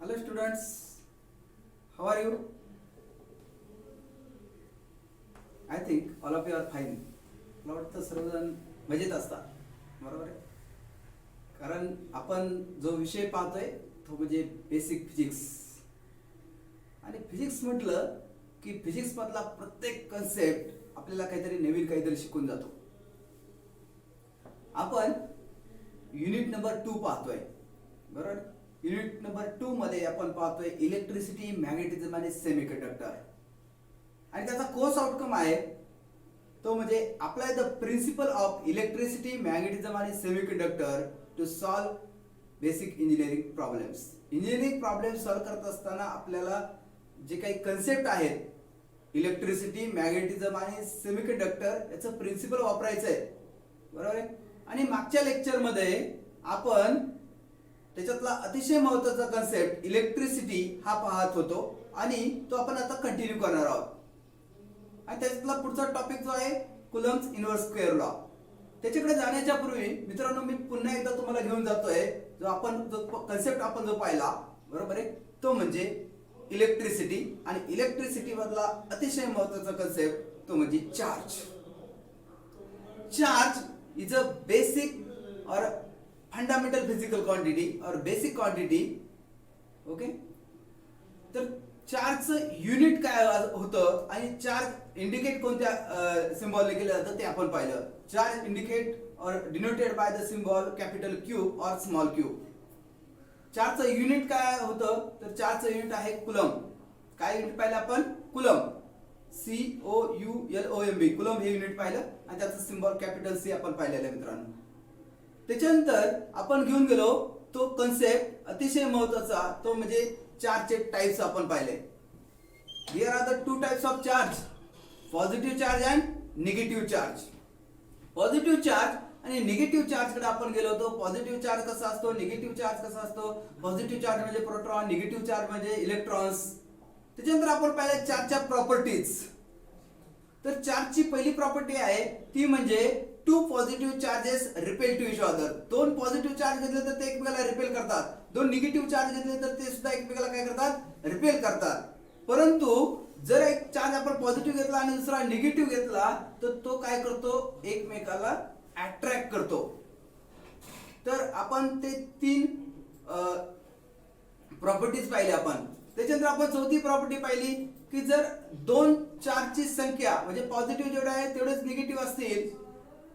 Hello students, how are you? I think all of you are fine. मला वाटतं सर्वजण मजेत असतात, बरोबर आहे. कारण आपण जो विषय पाहतोय तो म्हणजे बेसिक फिजिक्स. आणि फिजिक्स म्हटलं की फिजिक्स मधला प्रत्येक कन्सेप्ट आपल्याला काहीतरी नवीन काहीतरी शिकून जातो. आपण युनिट नंबर 2 पाहतोय, बरोबर. युनिट नंबर 2 मध्ये आपण पाहतोय इलेक्ट्रिसिटी, मॅग्नेटिझम आणि सेमीकंडक्टर. आणि त्याचा कोर्स आउटकम आहे तो म्हणजे apply the principle of electricity, magnetism आणि semiconductor to solve basic engineering problems. Engineering problem solve करत असताना आपल्याला जे काही कन्सेप्ट आहेत इलेक्ट्रिसिटी, मॅग्नेटिझम आणि सेमीकंडक्टर याचं प्रिन्सिपल वापरायचं आहे, बरोबर आहे. आणि मागच्या लेक्चरमध्ये आपण त्याच्यातला अतिशय महत्त्वाचा कन्सेप्ट इलेक्ट्रिसिटी हा पाहत होतो आणि तो आपण आता कंटिन्यू करणार आहोत. आणि त्याच्यातला पुढचा टॉपिक जो आहे कुलम्ब्स इनव्हर्स स्क्वेअर लॉ. त्याच्याकडे जाण्याच्या पूर्वी मित्रांनो मी पुन्हा एकदा तुम्हाला घेऊन जातोय जो कन्सेप्ट आपण जो पाहिला, बरोबर आहे, तो म्हणजे इलेक्ट्रिसिटी. आणि इलेक्ट्रिसिटी मधला अतिशय महत्त्वाचा कन्सेप्ट तो म्हणजे charge. Charge is a basic और फंडामेंटल फिजिकल क्वांटिटी और बेसिक क्वांटिटी. ओके, तर चार्जचं युनिट काय होतं आणि चार्ज इंडिकेट कोणत्या सिम्बॉलने केलं जातं ते आपण पाहिलं. चार्ज इंडिकेट और denoted by the symbol capital Q और स्मॉल क्यू. चार्जचं युनिट काय होतं तर चार्जचं युनिट आहे कुलम. काय युनिट पाहिलं आपण? कुलम. COULOMB कुलम हे युनिट पाहिलं आणि त्याचं सिम्बॉल कॅपिटल C आपण पाहिलेलं आहे मित्रांनो. त्याच्यानंतर आपण घेऊन गेलो तो कन्सेप्ट अतिशय महत्त्वाचा तो म्हणजे चार्जचे टाइप्स आपण पाहिले. Here are the two types of charge, positive charge and negative charge. Positive charge आणि निगेटिव्ह चार्ज कडे आपण गेलो होतो. पॉझिटिव्ह चार्ज कसा असतो, निगेटिव्ह चार्ज कसा असतो. पॉझिटिव्ह चार्ज म्हणजे प्रोटॉन, निगेटिव्ह चार्ज म्हणजे इलेक्ट्रॉन्स. त्याच्यानंतर आपण पाहिलं चार्जच्या प्रॉपर्टीज. तर चार्जची पहिली प्रॉपर्टी आहे ती म्हणजे two positive charges repel to each other. दोन पॉझिटिव्ह चार्ज घेतले तर ते एकमेकाला रिपेल करतात. दोन निगेटिव्ह चार्ज घेतले तर ते सुद्धा एकमेकाला काय करतात? रिपेल करतात. परंतु जर एक चार्ज आपण पॉझिटिव्ह घेतला आणि दुसरा निगेटिव्ह घेतला तर तो काय करतो? एकमेकाला अट्रॅक्ट करतो. तर आपण ते 3 प्रॉपर्टीज पाहिले आपण. त्याच्यानंतर आपण चौथी प्रॉपर्टी पाहिली की जर दोन चार्जची संख्या म्हणजे पॉझिटिव्ह जेवढे आहे तेवढेच निगेटिव्ह असतील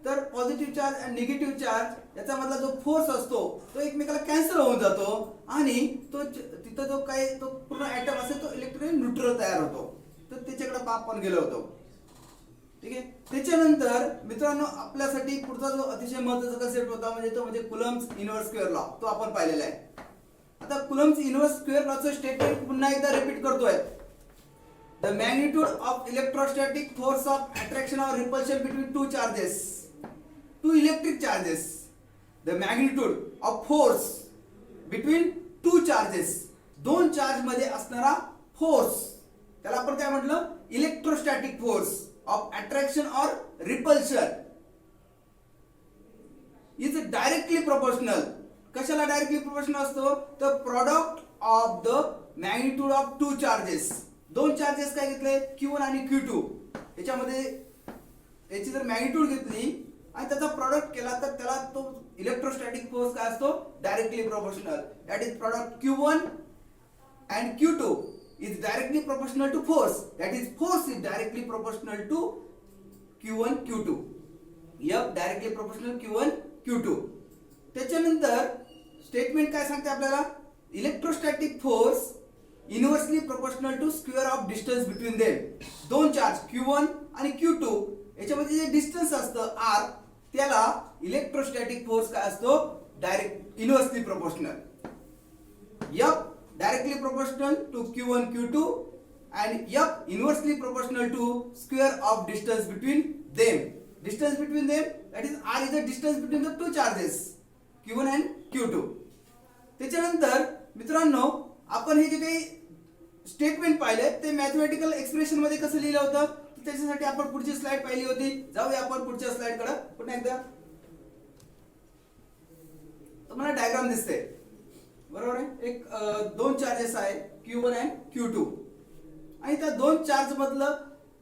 तर पॉझिटिव्ह चार्ज आणि निगेटिव्ह चार्ज याचा मधला जो फोर्स असतो तो एकमेकाला कॅन्सल होऊन जातो आणि तो तिथं जो काही तो पूर्ण ऍटम असेल तो इलेक्ट्रॉनिक न्यूट्रल तयार होतो. तर त्याच्याकडे आपण गेलो होतो, ठीक आहे. त्याच्यानंतर मित्रांनो आपल्यासाठी पुढचा जो अतिशय महत्त्वाचा कन्सेप्ट होता म्हणजे तो म्हणजे कुलम्ब्स इनव्हर्स स्क्वेअर लॉ. तो आपण पाहिलेला आहे. आता कुलम्ब्स इनव्हर्स स्क्वेअर लॉचं स्टेटमेंट पुन्हा एकदा रिपीट करतोय. The magnitude of electrostatic force of attraction or repulsion between two charges, two electric charges. The magnitude of force between two charges. दोन चार्ज मध्ये असणारा फोर्स त्याला आपण काय म्हटलं? इलेक्ट्रोस्टॅटिक फोर्स ऑफ अट्रॅक्शन और रिपल्शन इज डायरेक्टली प्रोपोर्शनल. कशाला directly proportional असतो? तर product of the magnitude of two charges. दोन चार्जेस काय घेतले? Q1 आणि Q2. याच्यामध्ये याची जर मॅग्निट्यूड घेतली आणि त्याचा प्रॉडक्ट केला तर त्याला तो इलेक्ट्रोस्टॅटिक फोर्स काय असतो? Directly proportional. That is product Q1 and Q2 is directly proportional to force. That is force is directly proportional to Q1 Q2. F directly proportional Q1 Q2. त्याच्यानंतर स्टेटमेंट काय सांगते आपल्याला? Electrostatic force inversely proportional to square of distance between them. दोन charge Q1 आणि Q2 याच्यामध्ये जे distance असतं R त्याला इलेक्ट्रोस्टॅटिक फोर्स काय असतो? Direct inversely proportional. F directly proportional to Q1 Q2 and F inversely proportional to square of distance between them. Distance between them, that is R is the distance between the two charges Q1 and Q2. त्याच्यानंतर मित्रांनो आपण हे जे काही statement पाहिले ते mathematical expression मध्ये कसं लिहिलं होतं त्याच्यासाठी आपण पुढची स्लाइड पाहिली होती. जाऊया आपण पुढच्या स्लाइड कडे. पुन्हा एकदा तुम्हाला डायग्राम दिसते. बरोबर आहे. एक दोन चार्जेस आहे Q1 आणि Q2 आणि त्या दोन चार्ज मधलं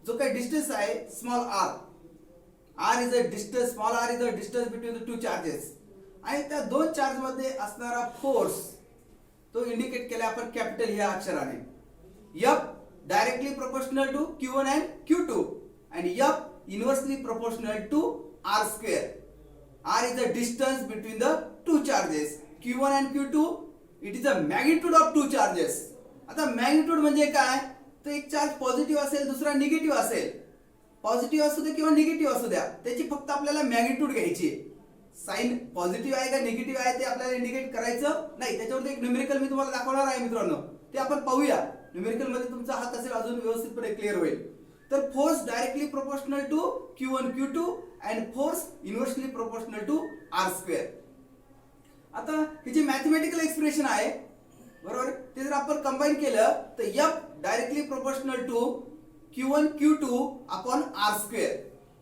जो काही डिस्टन्स आहे small r is a distance, small r is a distance between the two charges आणि त्या दोन चार्ज मध्ये असणारा फोर्स तो इंडिकेट केला आपण कॅपिटल ह्या अक्षराने. F directly proportional to Q1 and Q2 and F inversely proportional to r square. R is the distance between the two charges. Q1 and Q2 it is the magnitude of two charges. आता magnitude म्हणजे काय, तर एक charge positive असेल दुसरा negative असेल, positive असू दे किंवा निगेटिव्ह असू द्या, त्याची फक्त आपल्याला मॅग्निट्यूड घ्यायची. साइन पॉझिटिव्ह आहे का निगेटिव्ह आहे ते आपल्याला इंडिकेट करायचं नाही. त्याच्यावरती एक न्यूमेरिकल मी तुम्हाला दाखवणार आहे मित्रांनो, ते आपण पाहूया. न्यूमेरिकल मध्ये तुमचा हात असेल अजून व्यवस्थितपणे क्लिअर होईल. तर force directly proportional to Q1 Q2 and force inversely proportional to r square. आता हे जे मॅथमॅटिकल एक्सप्रेशन आहे बरोबर, ते जर आपण कंबाईन केलं तर F directly proportional to Q1 Q2 upon r square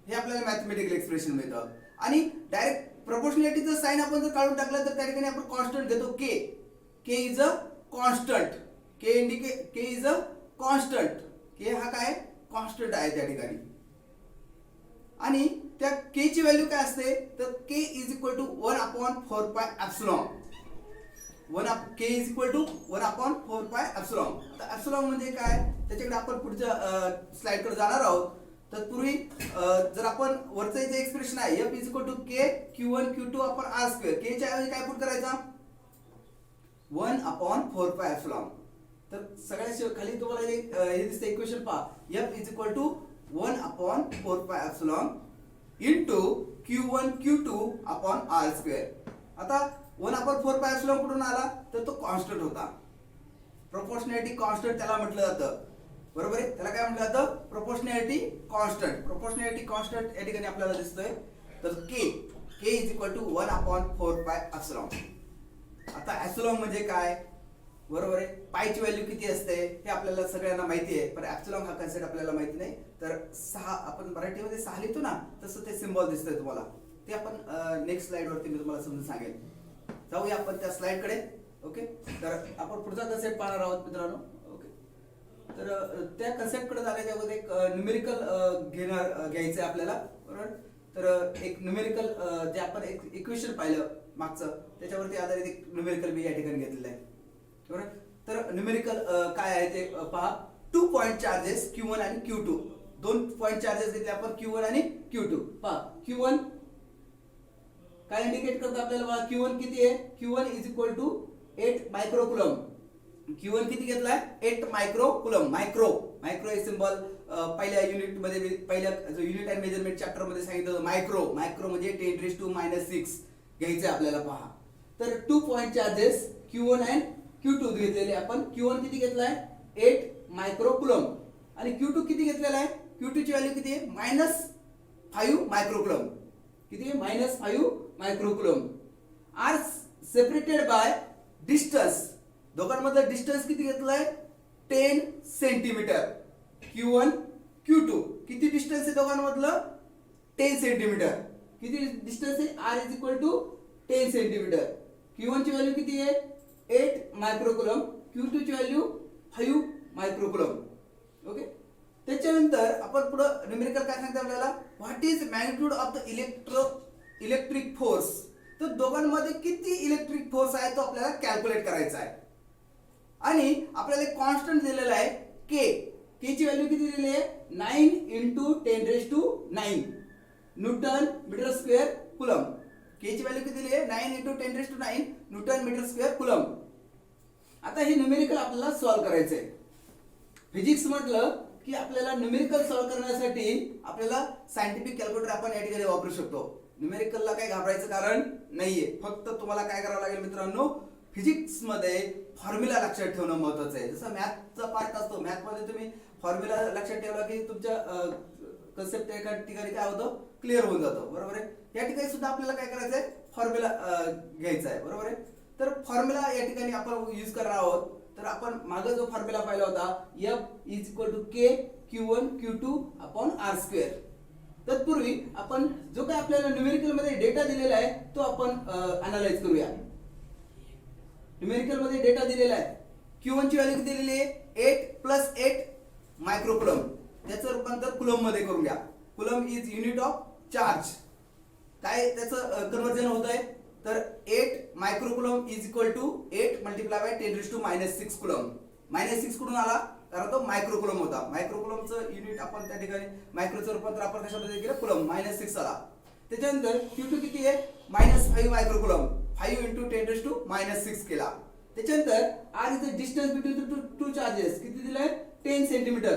हे आपल्याला मॅथमॅटिकल एक्सप्रेशन मिळतं. आणि डायरेक्ट प्रोपोर्शनॅलिटीचं साइन आपण जर काढून टाकलं तर त्या ठिकाणी आपण कॉन्स्टंट घेतो k is a constant, k is a constant, k हा काय कॉन्स्टंट आहे त्या ठिकाणी. आणि त्या k ची व्हॅल्यू काय असते तर k is equal to 1 upon 4 pi epsilon. k is equal to 1 upon 4 pi epsilon. आता एप्सिलॉन म्हणजे काय त्याच्याकडे आपण पुढच्या स्लाइड कडे जाणार आहोत. तत्पूर्वी जर आपण वरचं जे एक्सप्रेशन आहे F is equal to k Q1 Q2 upon r square, k च्या ऐवजी काय पुट करायचा 1 अपॉन 4 पाय एप्सिलॉन. तर सगळ्यात खाली तुम्हाला हे दिसतं इक्वेशन पहा, F is equal to 1 upon 4 pi epsilon into Q1 Q2 upon r square. आता 1 अपॉन 4 पाय एप्सिलॉन कुठून आला तर तो कॉन्स्टंट होता. प्रोपोर्शनॅलिटी कॉन्स्टंट त्याला म्हटलं जातं बरोबर आहे. त्याला काय म्हटलं जातं प्रोपोर्शनॅलिटी कॉन्स्टंट. प्रोपोर्शनॅलिटी कॉन्स्टंट या ठिकाणी आपल्याला दिसतोय तर k is equal to 1 upon 4 pi epsilon. आता एप्सिलॉन म्हणजे काय बरोबर आहे, पायची व्हॅल्यू किती असते हे आपल्याला सगळ्यांना माहिती आहे, पण एप्सिलॉन हा कन्सेप्ट आपल्याला माहिती नाही. तर 6 आपण मराठीमध्ये 6 लिहितो ना तसं ते सिम्बॉल दिसतंय तुम्हाला, ते आपण नेक्स्ट स्लाइड वरती मी तुम्हाला समजून सांगेन. जाऊया आपण त्या स्लाइड कडे. ओके, तर आपण पुढचा कन्सेप्ट पाहणार आहोत मित्रांनो. ओके, तर त्या कन्सेप्ट कडे जाण्याच्या अगोदर एक न्यूमेरिकल घ्यायचं आहे आपल्याला बरोबर. तर एक न्यूमेरिकल जे आपण एक इक्वेशन पाहिलं मागचं त्याच्यावरती आधारित एक न्यूमेरिकल मी या ठिकाणी घेतलेलं आहे बरोबर. तर न्यूमेरिकल काय आहे ते पहा. 2 पॉइंट चार्जेस Q1 आणि Q2, 2 पॉइंट चार्जेस घेतले आपण Q1 आणि Q2. पहा Q1 काय इंडिकेट करतो आपल्याला बघा, Q1 किती आहे, Q1 is equal to 8 मायक्रोकुलम. Q1 किती घेतलाय 8 मायक्रोकुलम. मायक्रो हे सिंबल पहिल्या युनिट मध्ये, पहिल्या जो युनिट अँड मेजरमेंट चॅप्टर मध्ये सांगितलं मायक्रो म्हणजे 10⁻⁻⁻⁶ घ्यायचं आपल्याला पहा. तर 2 point charges Q1 and Q2 घेतलेले आपण. Q1 किती घेतलाय 8 मायक्रोकुलम आणि Q2 किती घेतलेला आहे, Q2 ची व्हॅल्यू किती आहे -5 मायक्रोकुलम. किती आहे -5 microcoulomb. Are separated by distance, दोघांमधलं डिस्टन्स किती घेतलंय 10 सेंटीमीटर. Q1 Q2 किती डिस्टन्स आहे दोघांमधलं 10 सेंटीमीटर. किती डिस्टन्स आहे R is equal to 10 centimetre. Q1 ची व्हॅल्यू किती आहे 8 मायक्रोकुलम, Q2 ची व्हॅल्यू 5 मायक्रोकुलम. ओके, त्याच्यानंतर आपण पुढे न्यूमेरिकल काय सांगते आपल्याला, what is magnitude of the electric force. तर दोघांमध्ये किती इलेक्ट्रिक फोर्स आहे तो आपल्याला कॅल्क्युलेट करायचा आहे. आणि आपल्याला एक कॉन्स्टंट दिलेला आहे k ची व्हॅल्यू किती दिलेली आहे 9 × 10⁹ newton metre square coulomb. k ची व्हॅल्यू किती दिली आहे 9 × 10⁹ न्यूटन मीटर स्क्वेअर कुलम. आता हे न्यूमेरिकल आपल्याला सॉल्व्ह करायचंय. फिजिक्स म्हटलं की आपल्याला न्यूमेरिकल सॉल्व्ह करण्यासाठी आपल्याला सायंटिफिक कॅल्क्युलेटर आपण या ठिकाणी वापरू शकतो. न्यूमेरिकलला काही घाबरायचं कारण नाहीये. फक्त तुम्हाला काय करावं लागेल मित्रांनो, फिजिक्स मध्ये फॉर्म्युला लक्षात ठेवणं महत्त्वाचं आहे. जसं मॅथचा पार्ट असतो, मॅथ मध्ये तुम्ही फॉर्म्युला लक्षात ठेवला की तुमच्या कन्सेप्ट एका ठिकाणी काय होतं क्लिअर होऊन जातो बरोबर आहे. या ठिकाणी सुद्धा आपल्याला काय करायचं आहे फॉर्म्युला घ्यायचा आहे बरोबर आहे. तर फॉर्म्युला या ठिकाणी आपण यूज करणार आहोत. तर आपण मागे जो फॉर्म्युला पाहिला होता F is equal to k Q1 Q2 upon r square. तत्पूर्वी आपण जो काय आपल्याला न्यूमेरिकल मध्ये डेटा दिलेला आहे तो आपण अनालाइज करूया. न्यूमेरिकल मध्ये डेटा दिलेला आहे. Q1 ची व्हॅल्यू किती दिलेली आहे 8 प्लस 8 मायक्रोकुलम. त्याचं रूपांतर कुलम मध्ये करून घ्या. Coulomb is unit of charge. काय त्याचं कन्वर्जन होत आहे तर 8 microcoulomb is equal to 8 multiply by 10⁻⁻6 coulomb. -6 कुठून आला कारण तो मायक्रोकुलम होता. मायक्रोकुलमचं युनिट आपण त्या ठिकाणी मायक्रोचं रूपांतर आपण कशामध्ये केलं कुलम. -6 आला. त्याच्यानंतर Q2 किती आहे -5 मायक्रोकुलम. 5 × 10⁻⁻6 केला. त्याच्यानंतर R is the distance between two charges किती दिलंय 10 सेंटीमीटर.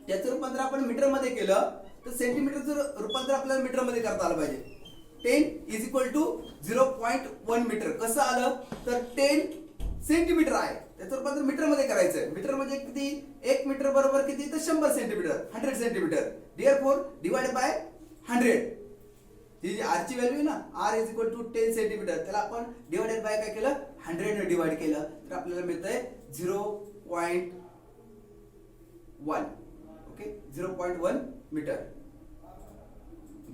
त्याचं रूपांतर आपण मीटर मध्ये केलं तर सेंटीमीटरचं रूपांतर आपल्याला मीटर मध्ये करता आलं पाहिजे. 10 इज इक्वल टू 0.1 मीटर. कसं आलं तर 10 सेंटीमीटर आहे त्याचं रूपांतर मीटर मध्ये करायचं. मीटर म्हणजे किती 1 मीटर बरोबर किती तर 100 centimetre 100 centimetre. Therefore divide by 100. ही जी R ची व्हॅल्यू आहे ना R is equal to 10 centimetre त्याला आपण डिवाइडेड बाय काय केलं 100 ने डिवाइड केलं तर आपल्याला मिळतंय 0.1. Okay 0.1 metre.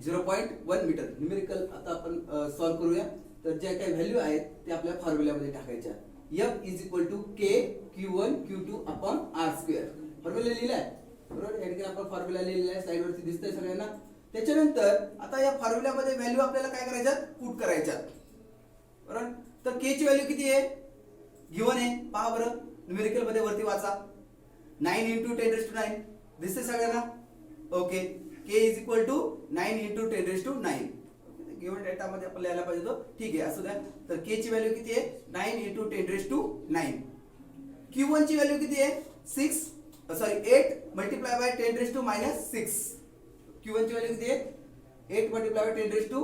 0.1 मीटर. न्यूमेरिकल आता आपण सॉल्व करूया. तर ज्या काही व्हॅल्यू आहेत ते आपल्या फॉर्म्युल्यामध्ये टाकायच्या. F is equal to K Q1 Q2 upon R square. Formula लिहिलाय बरोबर. या ठिकाणी आपण फॉर्म्युला लिहिलेला आहे स्लाइड वरती दिसतंय सगळ्यांना. त्याच्यानंतर आता या फॉर्म्युल्यामध्ये व्हॅल्यू आपल्याला काय करायच्यात पुट करायच्यात बरोबर. तर K ची व्हॅल्यू किती आहे गिवन आहे पहा बरं न्यूमेरिकल मध्ये वरती वाचा 9 × 10⁻⁹ दिसते सगळ्यांना. Okay K is equal to 9 × 10⁻⁹. Given data मध्ये आपण लिहायला पाहिजे तो ठीक आहे असू द्या. तर K ची व्हॅल्यू किती आहे 9 × 10⁻⁹. Q1 ची व्हॅल्यू किती आहे 8 मल्टिप्लाय बाय 10⁻⁻6. Q1 ची व्हॅल्यू किती आहे 8 मल्टिप्लाय बाय 10⁻⁶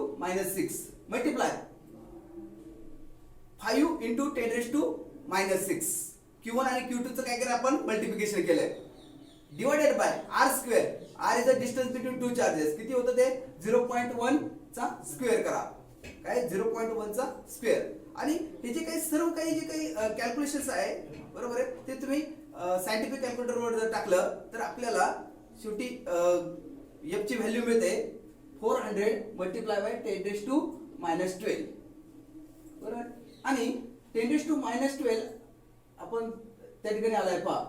मल्टिप्लाय 5 × 10⁻⁻6. Q1 आणि Q2 चं काय केलं आपण मल्टिप्लिकेशन केलंय divided by R square. R is the distance between two charges किती होतं ते 0.1 चा स्क्वेअर करा. काय 0.1 चा स्क्वेअर. आणि हे जे काही सर्व काही जे काही कॅल्क्युलेशन्स आहे बरोबर आहे ते तुम्ही सायंटिफिक कॅल्क्युलेटरवर जर टाकलं तर आपल्याला शेवटी F ची व्हॅल्यू मिळते 400 मल्टिप्लाय बाय 10⁻12 बरोबर. आणि 10⁻12 आपण त्या ठिकाणी आलाय पहा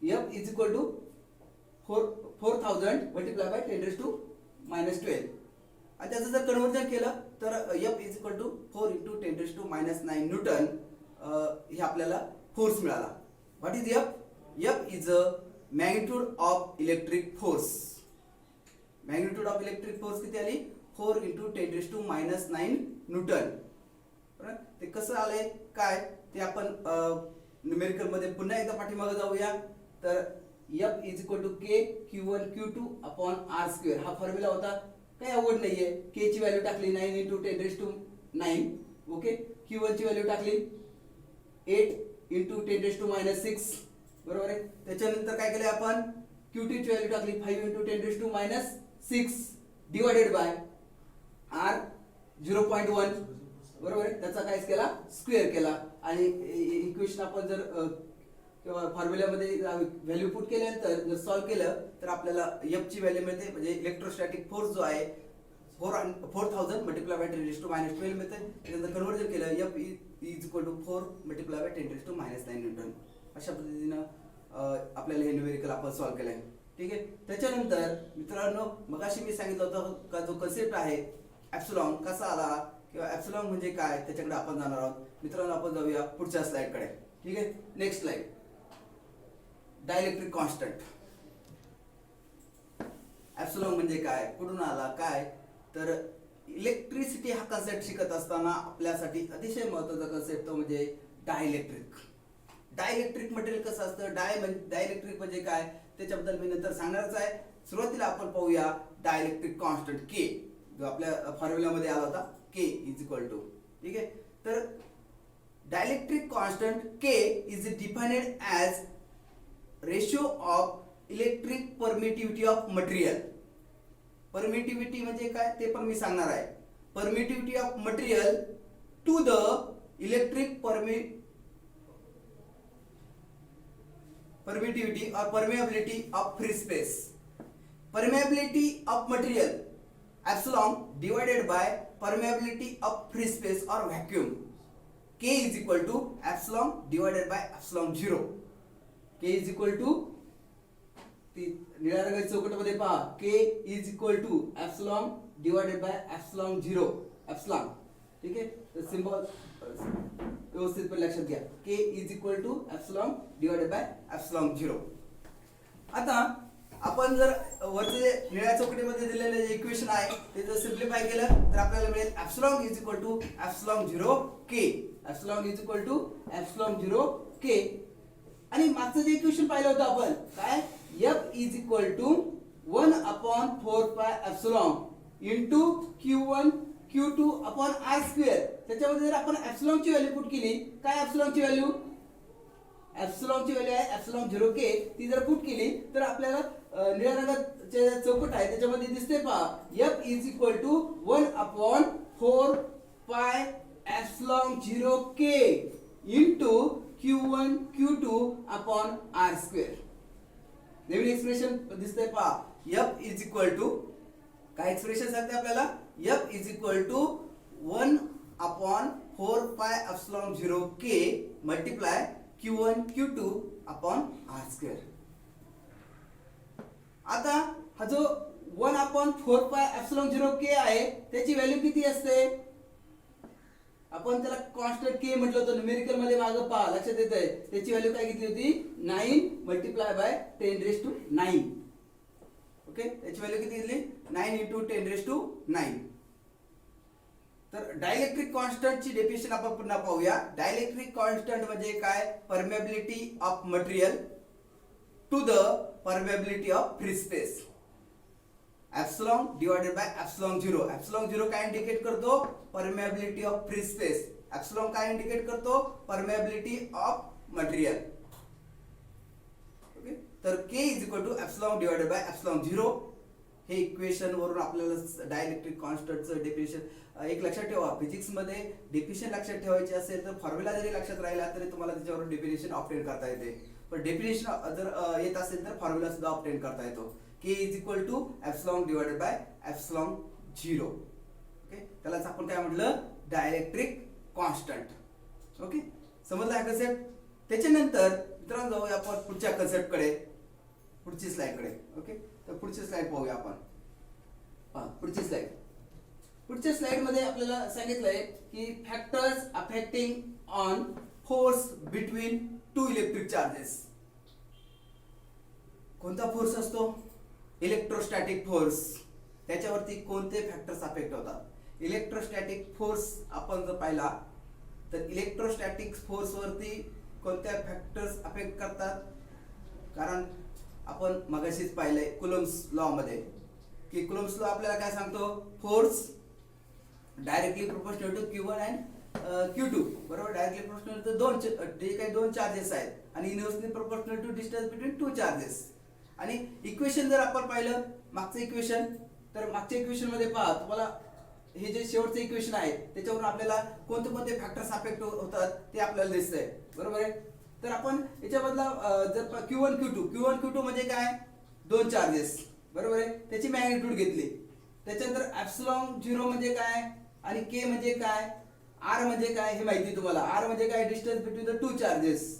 F is equal to 4000 multiply by 10⁻12. आणि त्याचं जर कन्वर्जन केलं तर F is equal to 4 × 10⁻⁹ newton हे आपल्याला फोर्स मिळाला. What is F? F is a magnitude of electric force. Magnitude of electric force किती आली 4 × 10⁻⁹ न्यूटन. ते कसं आलंय काय ते आपण न्यूमेरिकल मध्ये पुन्हा एकदा पाठीमागे जाऊया. तर F is equal to K Q1 Q2 upon R square हा फॉर्म्युला होता. काही अवघड नाहीये. K ची व्हॅल्यू टाकली 9 × 10⁹. ओके Q1 ची व्हॅल्यू टाकली 8 × 10⁻⁶ बरोबर आहे. त्याच्यानंतर काय केलं आपण Q2 ची व्हॅल्यू टाकली 5 × 10⁻⁶ डिवाइडेड बाय R 0.1 बरोबर आहे. त्याचा काय केला स्क्वेअर केला. आणि इक्वेशन आपण जर फॉर्म्युल्यामध्ये व्हॅल्यू पुट केल्यानंतर जर सॉल्व केलं तर आपल्याला F ची व्हॅल्यू मिळते म्हणजे इलेक्ट्रोस्टॅटिक फोर्स जो आहे 4000 मल्टिप्लाय बाय 10⁻12 मिळते. त्यानंतर कन्वर्जन केलं F is equal to 4 multiply by 10⁻⁹ newton. अशा पद्धतीनं आपल्याला हे न्यूमेरिकल आपण सॉल्व केलंय ठीक आहे. त्याच्यानंतर मित्रांनो मगाशी मी सांगितलं होतं का जो कन्सेप्ट आहे एप्सिलॉन कसा आला किंवा एप्सिलॉन म्हणजे काय त्याच्याकडे आपण जाणार आहोत. मित्रांनो आपण जाऊया पुढच्या स्लाइड कडे ठीक आहे. Next slide dielectric constant. Epsilon म्हणजे काय कुठून आला काय तर इलेक्ट्रिसिटी हा कन्सेप्ट शिकत असताना आपल्यासाठी अतिशय महत्त्वाचा कन्सेप्ट तो म्हणजे डायलेक्ट्रिक. डायलेक्ट्रिक मटेरियल कसं असतं डायलेक्ट्रिक म्हणजे काय त्याच्याबद्दल मी नंतर सांगणारच आहे. सुरुवातीला आपण पाहूया डायलेक्ट्रिक कॉन्स्टंट K जो आपल्या फॉर्म्युल्यामध्ये आला होता K इज इक्वल टू ठीक आहे. तर dielectric constant K is defined as ratio of electric permittivity of material. Permittivity म्हणजे काय ते पण मी सांगणार आहे. Permittivity of material to the electric permittivity or permeability of free space. Permeability of material epsilon divided by permeability of free space or vacuum. K is equal to epsilon divided by epsilon 0. K is equal to निळ्या रंगाच्या चौकटामध्ये पहा K is equal to epsilon divided by epsilon 0 epsilon. ठीक आहे, तर symbol व्यवस्थितपणे लक्षात घ्या. K is equal to epsilon divided by epsilon 0. आता आपण जर वरचे जे निळ्या चौकटीमध्ये दिलेले जे इक्वेशन आहे ते जर सिम्प्लिफाय केलं तर आपल्याला मिळेल epsilon is equal to epsilon 0 K. Epsilon is equal to epsilon 0 K. आणि मागचं जे इक्वेशन पाहिलं होतं आपण काय, F is equal to 1 upon 4 pi epsilon into Q1 Q2 upon R square. त्याच्यामध्ये जर आपण एप्सिलॉन ची व्हॅल्यू पुट केली, काय एप्सिलॉन ची व्हॅल्यू, एप्सिलॉन ची व्हॅल्यू आहे एप्सिलॉन 0 K. ती जर पुट केली तर आपल्याला निळ्या रंगाचे चौकट आहे त्याच्यामध्ये दिसते पहा F is equal to 1 upon 4 pi epsilon 0 K into Q1 Q2 upon R square. नवीन एक्सप्रेशन दिसतंय पहा F इज इक्वल टू काय एक्सप्रेशन सांगते आपल्याला, F is equal to 1 upon 4 pi epsilon 0 K multiply Q1 Q2 upon R square. आता हा जो 1 upon 4 pi epsilon 0 K आहे त्याची व्हॅल्यू किती असते, आपण त्याला कॉन्स्टंट K म्हटलं होतं न्यूमेरिकल मध्ये मागं पहा लक्षात येतंय. त्याची व्हॅल्यू काय घेतली होती 9 multiply by 10 raise to 9. Okay, त्याची व्हॅल्यू किती घेतली 9 इंटू 10 रेज टू 9. तर डायलेक्ट्रिक कॉन्स्टंट ची डेफिनेशन आपण पुन्हा पाहूया. डायलेक्ट्रिक कॉन्स्टंट म्हणजे काय, permeability of material to the permeability of free space. Epsilon divided by epsilon 0. Epsilon 0 काय इंडिकेट करतो, permeability of free space. Epsilon काय इंडिकेट करतो, परमेबिलिटी ऑफ मटेरियल. ओके, तर K is equal to epsilon divided by epsilon 0. हे equation वरून आपल्याला dielectric कॉन्स्टंटचं definition एक लक्षात ठेवा. फिजिक्स मध्ये डेफिनेशन लक्षात ठेवायचे असेल तर फॉर्म्युला जरी लक्षात राहिला तरी तुम्हाला त्याच्यावरून डेफिनेशन ऑब्टेन करता येते. पण डेफिनेशन जर येत असेल तर फॉर्म्युला सुद्धा ऑब्टेन करता येतो. K is equal to epsilon divided by epsilon 0. Okay, त्यालाच आपण काय म्हटलं, डायलेक्ट्रिक कॉन्स्टंट. ओके, समजला हा कन्सेप्ट. त्याच्यानंतर मित्रांनो जाऊया आपण पुढच्या कन्सेप्ट कडे, पुढची स्लाइड कडे. ओके, तर पुढची स्लाइड पाहूया आपण. पुढची स्लाइड. पुढच्या स्लाइड मध्ये आपल्याला सांगितलंय की factors affecting on force between two electric charges. कोणता फोर्स असतो, इलेक्ट्रोस्टॅटिक फोर्स. त्याच्यावरती कोणते फॅक्टर्स अफेक्ट होतात. इलेक्ट्रोस्टॅटिक फोर्स आपण जर पाहिला तर इलेक्ट्रोस्टॅटिक फोर्स वरती कोणत्या फॅक्टर्स अफेक्ट करतात, कारण आपण मगाशीच पाहिलंय कुलम्स लॉ मध्ये की कुलम्स लॉ आपल्याला काय सांगतो, force directly proportional to Q1 and Q2. बरोबर, डायरेक्टली प्रोपोर्शनल टू दोन जे काही दोन चार्जेस आहेत आणि inversely proportional to distance between two charges. आणि इक्वेशन जर आपण पाहिलं मागचं इक्वेशन, तर मागच्या इक्वेशन मध्ये पहा तुम्हाला हे जे शेवटचं इक्वेशन आहे त्याच्यावरून आपल्याला कोणते कोणते फॅक्टर्स अफेक्ट होतात ते आपल्याला दिसतंय. बरोबर आहे, तर आपण याच्यामधला जर Q1 Q2 म्हणजे काय, दोन चार्जेस. बरोबर आहे, त्याची मॅग्निट्यूड घेतली. त्याच्यानंतर एप्सिलॉन 0 म्हणजे काय आणि K म्हणजे काय, R म्हणजे काय हे माहिती तुम्हाला. R म्हणजे काय, distance between the two charges.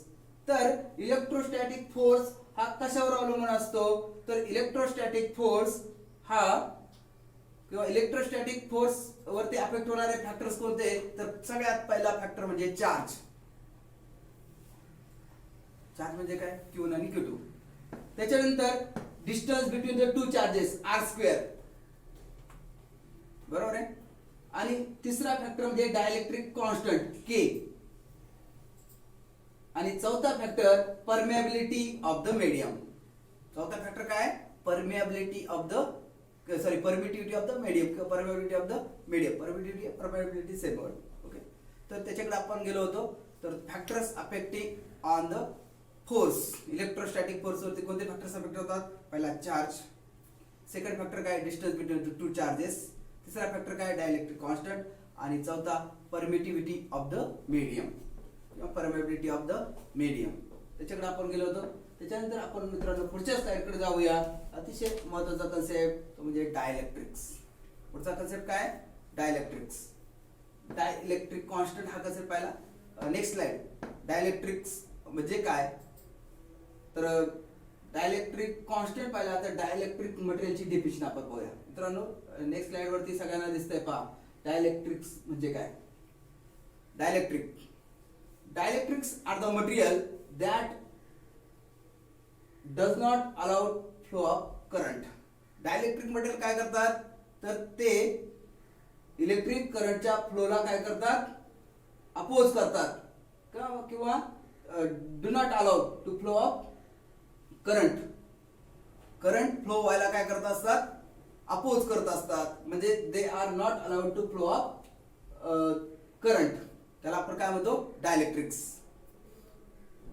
तर इलेक्ट्रोस्टॅटिक फोर्स हा कशावर अवलंबून असतो, तर इलेक्ट्रोस्टॅटिक फोर्स हा किंवा इलेक्ट्रोस्टॅटिक फोर्स वरती अफेक्ट होणारे फॅक्टर्स कोणते, तर सगळ्यात पहिला फॅक्टर म्हणजे चार्ज. चार्ज म्हणजे काय, Q1 आणि Q2. त्याच्यानंतर distance between the two charges R square. बरोबर आहे. आणि तिसरा फॅक्टर म्हणजे डायलेक्ट्रिक कॉन्स्टंट K. आणि चौथा factor permeability of the medium. चौथा फॅक्टर काय, permeability of the permittivity of the medium किंवा permeability of the medium. Permeability same word. Okay, तर त्याच्याकडे आपण गेलो होतो. तर factors affecting on the force, electrostatic force वरती कोणते फॅक्टर्स अफेक्ट होतात, पहिला चार्ज. सेकंड फॅक्टर काय, डिस्टन्स बिटवीन टू चार्जेस. तिसरा फॅक्टर काय, डायलेक्ट्रिक कॉन्स्टंट. आणि चौथा परमिटिव्हिटी ऑफ द मीडियम किंवा परमेबिलिटी ऑफ द मीडियम. त्याच्याकडे आपण गेलो होतो. त्याच्यानंतर आपण मित्रांनो पुढच्या स्लाइड कडे जाऊया. अतिशय महत्त्वाचा कन्सेप्ट तो म्हणजे डायलेक्ट्रिक्स. पुढचा कन्सेप्ट काय, डायलेक्ट्रिक्स. डायलेक्ट्रिक कॉन्स्टंट हा कन्सेप्ट पाहिला. Next slide. डायलेक्ट्रिक्स म्हणजे काय, तर डायलेक्ट्रिक कॉन्स्टंट पाहिला तर डायलेक्ट्रिक मटेरियलची डेफिनेशन आपण पाहूया मित्रांनो. नेक्स्ट स्लाइड वरती सगळ्यांना दिसतंय पहा डायलेक्ट्रिक्स म्हणजे काय. Dielectrics are the material that does not allow flow of current. Dielectric material काय करतात, तर ते इलेक्ट्रिक करंटच्या फ्लोला काय करतात, अपोज करतात किंवा do not allow to flow of current. Current flow व्हायला काय करत असतात, अपोज करत असतात. म्हणजे they are not allowed to flow of current. त्याला आपण काय म्हणतो, डायलेक्ट्रिक्स.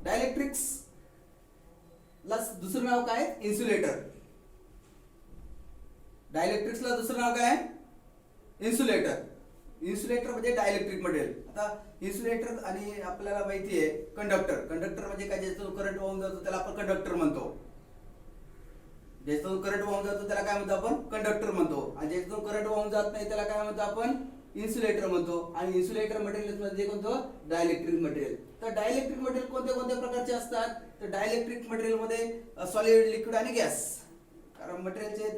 डायलेक्ट्रिक्स ला दुसरं नाव काय, इन्सुलेटर. डायलेक्ट्रिक्सला दुसरं नाव काय, इन्सुलेटर. इन्सुलेटर म्हणजे डायलेक्ट्रिक मटेरियल. आता इन्सुलेटर आणि आपल्याला माहिती आहे कंडक्टर. कंडक्टर म्हणजे काय, ज्याच्यातून करंट वाहून जातो त्याला आपण कंडक्टर म्हणतो. ज्याच्यातून करंट वाहून जातो त्याला काय म्हणतो आपण, कंडक्टर म्हणतो. आणि ज्याच्यातून करंट वाहून जात नाही त्याला काय म्हणतो आपण, इन्सुलेटर म्हणतो. आणि इन्सुलेटर मटेरियल म्हणजे कोणतं, डायलेक्ट्रिक मटेरियल. तर डायलेक्ट्रिक मटेरियल कोणत्या कोणत्या प्रकारचे असतात, तर डायलेक्ट्रिक मटेरियल मध्ये सॉलिड, लिक्विड आणि गॅस. कारण मटेरियलचे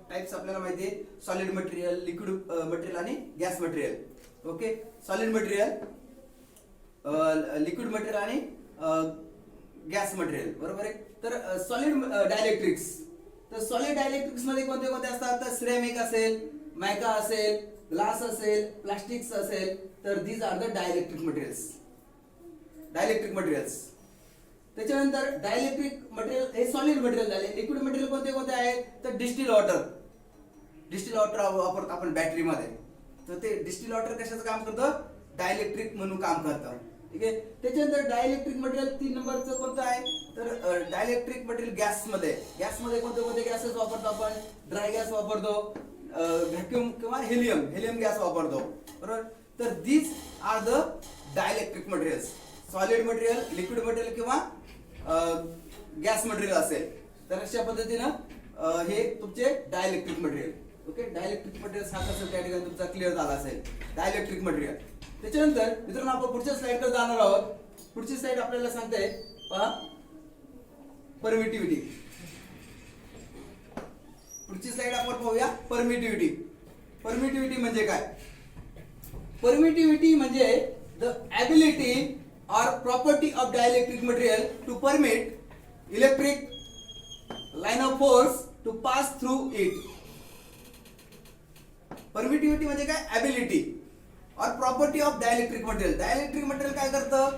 टाइप्स आपल्याला माहिती आहे, सॉलिड मटेरियल, लिक्विड मटेरियल आणि gas material. Okay, solid material, liquid material आणि गॅस मटेरियल, बरोबर आहे. तर सॉलिड डायलेक्ट्रिक्स, तर सॉलिड डायलेक्ट्रिक्स मध्ये कोणते कोणते असतात, तर सिरेमिक असेल, मायका असेल, ग्लास असेल, प्लास्टिक्स असेल. तर these are the dielectric materials. Dielectric materials. त्याच्यानंतर डायलेक्ट्रिक मटेरियल हे सॉलिड मटेरियल झाले. लिक्विड मटेरियल कोणते कोणते आहेत, तर डिस्टिल वॉटर. डिस्टिल वॉटर वापरतो आपण बॅटरीमध्ये. तर ते डिस्टिल वॉटर कशाचं काम करतं, डायलेक्ट्रिक म्हणून काम करतं. ठीक आहे. त्याच्यानंतर डायलेक्ट्रिक मटेरियल 3 नंबरचं कोणतं आहे, तर डायलेक्ट्रिक मटेरियल गॅसमध्ये. गॅसमध्ये कोणते कोणते गॅसेस वापरतो आपण, ड्राय गॅस वापरतो, व्हॅक्यूम किंवा हेलियम गॅस वापरतो, बरोबर. तर these are the dielectric materials. Solid material, liquid material किंवा गॅस मटेरियल असेल तर अशा पद्धतीनं हे तुमचे dielectric material. Okay, dielectric material हा कसं त्या ठिकाणी तुमचा क्लिअर झाला असेल, डायलेक्ट्रिक मटेरियल. त्याच्यानंतर मित्रांनो आपण पुढच्या स्लाइडकडे जाणार आहोत. पुढची स्लाइड आपल्याला सांगते पहा, परमिटिव्हिटी. पुढची स्लाइड आपण पाहूया, परमिटिव्हिटी. परमिटिव्हिटी म्हणजे काय, परमिटिव्हिटी म्हणजे the ability or property of dielectric material to permit electric line of force to pass through it. Permittivity म्हणजे काय, ability or property of dielectric material. Dielectric material काय करतं,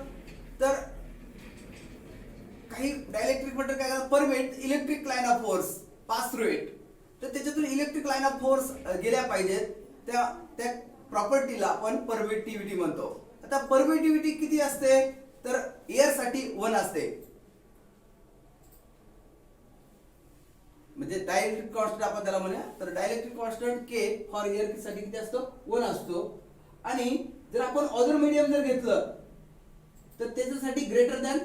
तर काही डायलेक्ट्रिक मटेरियल काय करतं, permit electric line of force pass through it. तर त्याच्यातून इलेक्ट्रिक लाईन ऑफ फोर्स गेल्या पाहिजेत, त्या प्रॉपर्टीला आपण परमिटिव्हिटी म्हणतो. आता परमिटिव्हिटी किती असते, तर एअर साठी 1 असते. म्हणजे डायलेक्ट्रिक कॉन्स्टंट आपण त्याला म्हणूया. तर dielectric constant K for air साठी किती असतो, 1 असतो. आणि जर आपण अदर मीडियम जर घेतलं तर त्याच्यासाठी ग्रेटर दॅन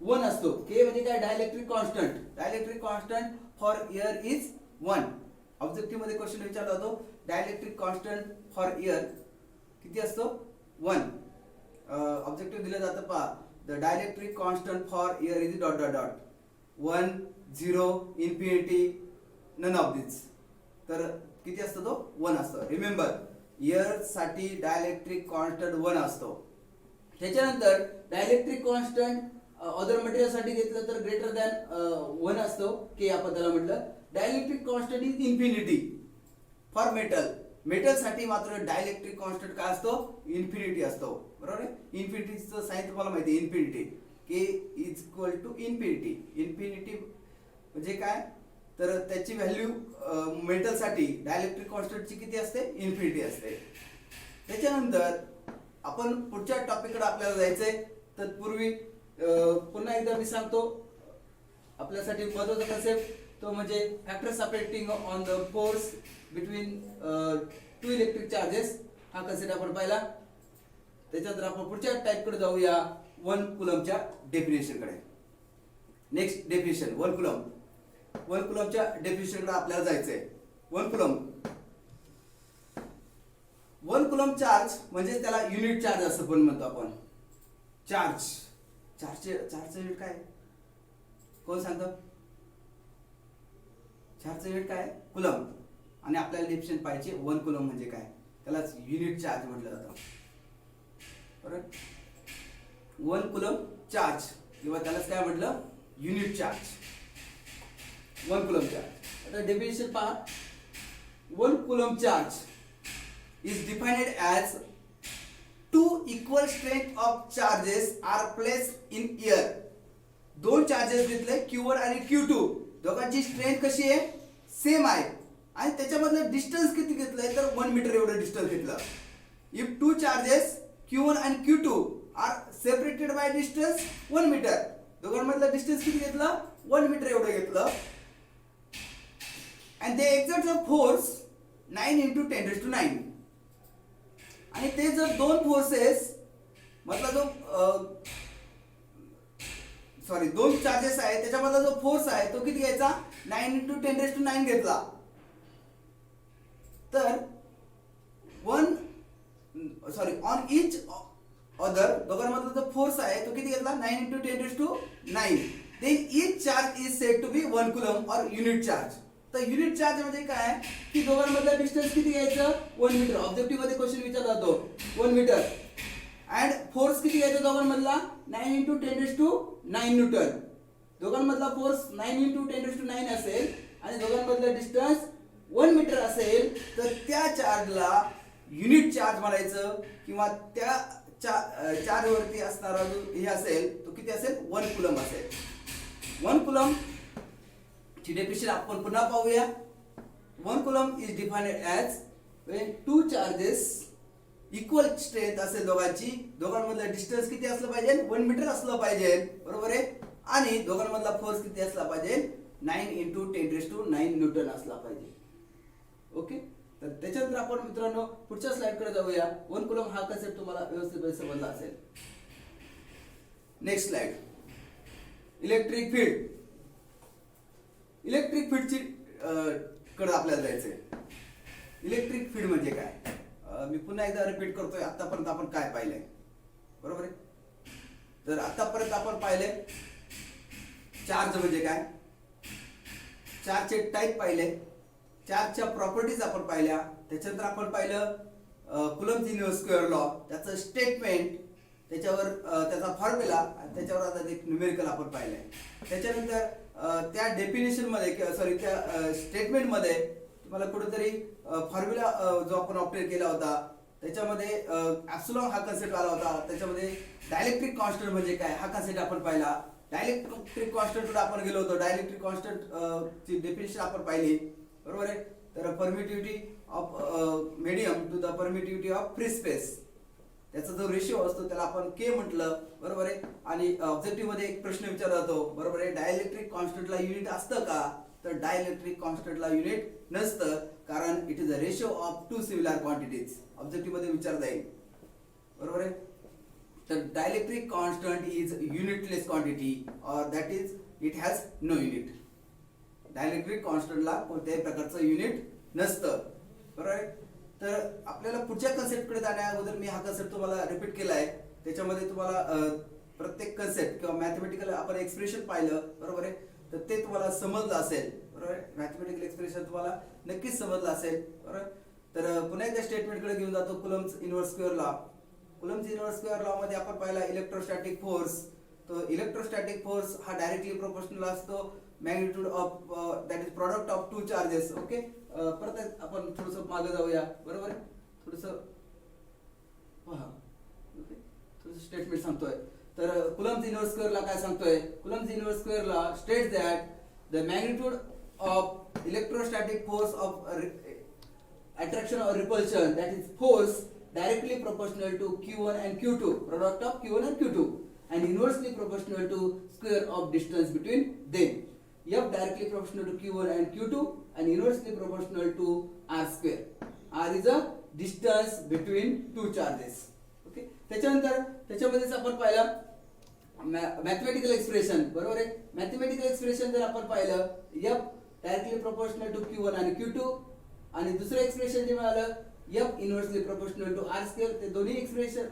1 असतो. के म्हणजे काय, dielectric constant. Dielectric constant for air is 1. Objective मध्ये क्वेश्चन विचारला जातो, डायलेक्ट्रिक कॉन्स्टंट फॉर एअर किती असतो, 1. ऑब्जेक्टिव्ह दिलं जातं पहा, the dielectric constant for air is dot dot dot 1, 0, infinity, none of this. तर किती असतो तो, 1 असतो. रिमेंबर, एअर साठी डायलेक्ट्रिक कॉन्स्टंट 1 असतो. त्याच्यानंतर डायलेक्ट्रिक कॉन्स्टंट अदर मटेरियल साठी घेतलं तर ग्रेटर दॅन 1 असतो, के आपण त्याला म्हटलं. Dielectric constant is infinity for metal. Metal साठी मात्र डायलेक्ट्रिक कॉन्स्टंट काय असतो, इन्फिनिटी असतो, बरोबर आहे. इन्फिनिटीचं साइन तुम्हाला माहिती आहे, infinity. K is equal to infinity. Infinity म्हणजे काय, तर त्याची व्हॅल्यू मेटल साठी डायलेक्ट्रिक कॉन्स्टंटची किती असते, इन्फिनिटी असते. त्याच्यानंतर आपण पुढच्या टॉपिककडे आपल्याला जायचंय. तत्पूर्वी पुन्हा एकदा मी सांगतो, आपल्यासाठी महत्त्वाचा कन्सेप्ट तो म्हणजे factors affecting on the force between 2 electric charges. हा कन्सेप्ट आपण पाहिला. त्याच्यानंतर आपण पुढच्या टाइपकडे जाऊया, 1 कुलमच्या डेफिनेशन कडे. Next definition 1 coulomb. 1 कुलमच्या डेफिनेशन कडे आपल्याला जायचंय. 1 कुलम, 1 कुलम चार्ज म्हणजे त्याला युनिट चार्ज असं पण म्हणतो आपण. चार्जचं युनिट काय? कोण सांगतं? चार्जचं युनिट काय? कुलम. आणि आपल्याला डेफिनेशन पाहिजे 1 कुलम म्हणजे काय, त्यालाच युनिट चार्ज म्हटलं जातं. बरोबर, 1 कुलम चार्ज किंवा त्यालाच काय म्हटलं, युनिट चार्ज. 1 coulomb charge. आता डेफिनेशन पहा. 1 coulomb charge is defined as 2 equal strength of charges are placed in air. दोन चार्जेस घेतले Q1 आणि Q2. दोघांची स्ट्रेंथ कशी आहे, सेम आहे. आणि त्याच्यामधलं डिस्टन्स किती घेतलंय तर 1 मीटर एवढं डिस्टन्स घेतलं. इफ 2 चार्जेस Q1 आणि Q2 are separated by distance 1 metre. दोघांमधलं डिस्टन्स किती घेतलं, 1 मीटर एवढं घेतलं. and they exert a force 9 into 10 raised to 9. आणि ते जर दोन फोर्सेस मधला जो दोन चार्जेस आहे त्याच्यामधला जो फोर्स आहे तो किती घ्यायचा, 9 into 10 raised to 9 घेतला. तर ऑन इच अदर दोघांमधला जो फोर्स आहे तो किती घेतला, 9 into 10 raised to 9. then each charge is said to be 1 coulomb or unit charge. तर युनिट चार्ज म्हणजे काय की दोघांमधला डिस्टन्स किती घ्यायचं, 1 मीटर. ऑब्जेक्टिव्ह मध्ये क्वेश्चन विचारला जातो 1 मीटर. अँड फोर्स किती घ्यायचा दोघांमधला, 9 into 10 raised to 9 न्यूटन. दोघांमधला फोर्स 9 into 10 raised to 9 असेल आणि दोघांमधला डिस्टन्स 1 मीटर असेल तर त्या चार्जला युनिट चार्ज म्हणायचं. किंवा त्या चार्ज वरती असणारा जो हे असेल तो किती असेल, 1 कुलम असेल. 1 कुलम ची डेफिनेशन आपण पुन्हा पाहूया. 1 coulomb is defined as when 2 charges equal strength असेल दोघांची, दोघांमधला डिस्टन्स किती असलं पाहिजे, 1 मीटर असलं पाहिजे. बरोबर आहे. आणि दोघांमधला फोर्स किती असला पाहिजे, 9 into 10 raised to 9 न्यूटन असला पाहिजे. ओके. तर त्याच्यानंतर आपण मित्रांनो पुढच्या स्लाइड कडे जाऊया. 1 कुलम हा कन्सेप्ट तुम्हाला व्यवस्थित समजला असेल. Next slide, electric field. Electric फील्डची कडे आपल्याला जायचंय. इलेक्ट्रिक फील्ड म्हणजे काय, मी पुन्हा एकदा रिपीट करतोय. आतापर्यंत आपण काय पाहिलंय, बरोबर आहे. तर आतापर्यंत आपण पाहिले चार्ज म्हणजे काय, चार्जचे टाइप पाहिले, चार्जच्या प्रॉपर्टीज आपण पाहिल्या. त्याच्यानंतर आपण पाहिलं कुलम्ब्स युनिव्हर्स स्क्वेअर लॉ, त्याचं स्टेटमेंट, त्याच्यावर त्याचा फॉर्म्युला, त्याच्यावर आता एक न्यूमेरिकल आपण पाहिलंय. त्याच्यानंतर त्या डेफिनेशन मध्ये त्या स्टेटमेंट मध्ये तुम्हाला कुठेतरी फॉर्म्युला जो आपण ऑप्टेन केला होता त्याच्यामध्ये ॲप्सिलॉन हा कन्सेप्ट आला होता. त्याच्यामध्ये डायलेक्ट्रिक कॉन्स्टंट म्हणजे काय हा कन्सेप्ट आपण पाहिला. डायलेक्ट्रिक कॉन्स्टंट आपण गेलो होतो. डायलेक्ट्रिक कॉन्स्टंट ची डेफिनेशन आपण पाहिली, बरोबर आहे. तर permittivity of medium to the permittivity of free space, त्याचा जो रेशिओ असतो त्याला आपण के म्हटलं, बरोबर आहे. आणि ऑब्जेक्टिव्ह मध्ये एक प्रश्न विचारला जातो, बरोबर आहे, डायलेक्ट्रिक कॉन्स्टंटला युनिट असतं का, तर डायलेक्ट्रिक कॉन्स्टंटला युनिट नसतं, कारण it is a ratio of 2 similar quantities. Objective मध्ये विचारता येईल, बरोबर आहे. तर dielectric constant is unitless quantity और that is it has no unit. Dielectric कॉन्स्टंटला कोणत्याही प्रकारचं युनिट नसतं, बरोबर आहे. तर आपल्याला पुढच्या कन्सेप्ट कडे जाण्या अगोदर मी हा कन्सेप्ट तुम्हाला रिपीट केला आहे. त्याच्यामध्ये तुम्हाला प्रत्येक कन्सेप्ट किंवा मॅथमॅटिकल आपण एक्सप्रेशन पाहिलं, बरोबर आहे, तर ते तुम्हाला समजलं असेल, बरोबर आहे. मॅथमॅटिकल एक्सप्रेशन तुम्हाला नक्कीच समजलं असेल, बरोबर. तर पुन्हा एकदा स्टेटमेंट कडे घेऊन जातो. Coulomb's inverse square law. Coulomb's inverse square law मध्ये आपण पाहिला इलेक्ट्रोस्टॅटिक फोर्स. तो इलेक्ट्रोस्टॅटिक फोर्स हा डायरेक्टली प्रोपोर्शनल असतो magnitude of that is product of 2 charges. Okay. परत आपण थोडस मागे जाऊया, बरोबर आहे. थोडस पहा, ओके, थोडस स्टेटमेंट सांगतोय. तर कुलम्ब्स युनिव्हर्स स्क्वेअर लॉ काय सांगतोय, Coulomb's inverse square law states that the magnitude of electrostatic force of attraction or repulsion, that is force, directly proportional to Q1 and Q2, product of Q1 and Q2, and inversely proportional to square of distance between them. F directly proportional to Q1 and Q2 and inversely proportional to R square. R is a distance between 2 charges. Okay. त्याच्यानंतर त्याच्यामध्येच आपण पाहिलं mathematical expression, बरोबर आहे. Mathematical expression जर आपण पाहिलं F directly proportional to Q1 आणि Q2, आणि दुसरं एक्सप्रेशन जे मिळालं F inversely proportional to R square. ते दोन्ही एक्सप्रेशन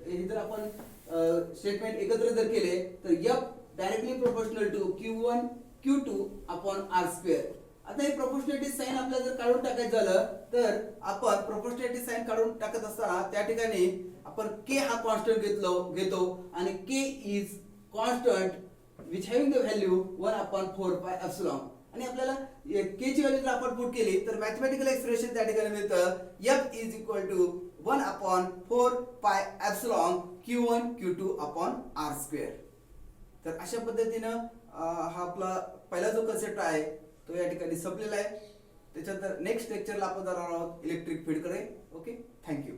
हे जर आपण स्टेटमेंट एकत्र जर केले तर F directly proportional to Q1 Q2 upon R square. आता हे प्रोपोर्शनॅलिटी साइन आपल्याला जर काढून टाकायचं झालं तर आपण प्रोपोर्शनॅलिटी साइन काढून टाकत असताना त्या ठिकाणी आपण k हा कॉन्स्टंट घेतो आणि k is constant which having the value 1/4 pi epsilon. आणि आपल्याला k ची व्हॅल्यू जर आपण पुट केली तर मॅथमॅटिकल एक्सप्रेशन त्या ठिकाणी मिळतं F is equal to 1/4 pi epsilon Q1 Q2 upon R square. तर अशा पद्धतीनं हा आपला पहिला जो कन्सेप्ट आहे तो या ठिकाणी संपलेला आहे. त्याच्यानंतर नेक्स्ट लेक्चरला आपण जाणार आहोत इलेक्ट्रिक फील्डकडे. Okay, thank you.